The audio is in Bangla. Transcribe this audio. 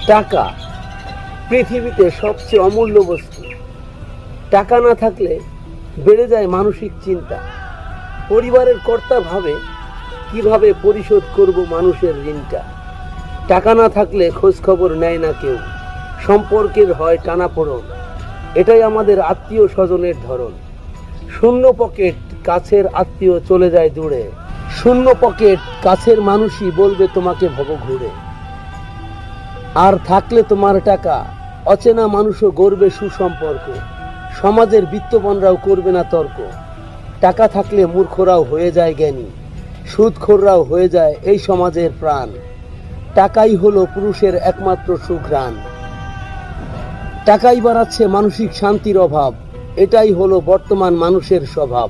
টাকা পৃথিবীতে সবচেয়ে অমূল্য বস্তু। টাকা না থাকলে বেড়ে যায় মানসিক চিন্তা। পরিবারের কর্তা ভাবে কিভাবে পরিশোধ করব মানুষের ঋণটা। টাকা না থাকলে খোঁজ খবর নেয় না কেউ, সম্পর্কের হয় টানাপোড়েন। এটাই আমাদের আত্মীয় স্বজনের ধরন। শূন্য পকেট, কাছের আত্মীয় চলে যায় দূরে। শূন্য পকেট, কাছের মানুষই বলবে তোমাকে ভব ঘুরে। আর থাকলে তোমার টাকা, অচেনা মানুষও গড়বে সুসম্পর্ক। সমাজের বিত্তবানরাও করবে না তর্ক। টাকা থাকলে মূর্খরাও হয়ে যায় জ্ঞানী, সুদখোররাও হয়ে যায় এই সমাজের প্রাণ। টাকাই হলো পুরুষের একমাত্র সুঘ্রাণ। টাকাই বাড়াচ্ছে মানসিক শান্তির অভাব। এটাই হলো বর্তমান মানুষের স্বভাব।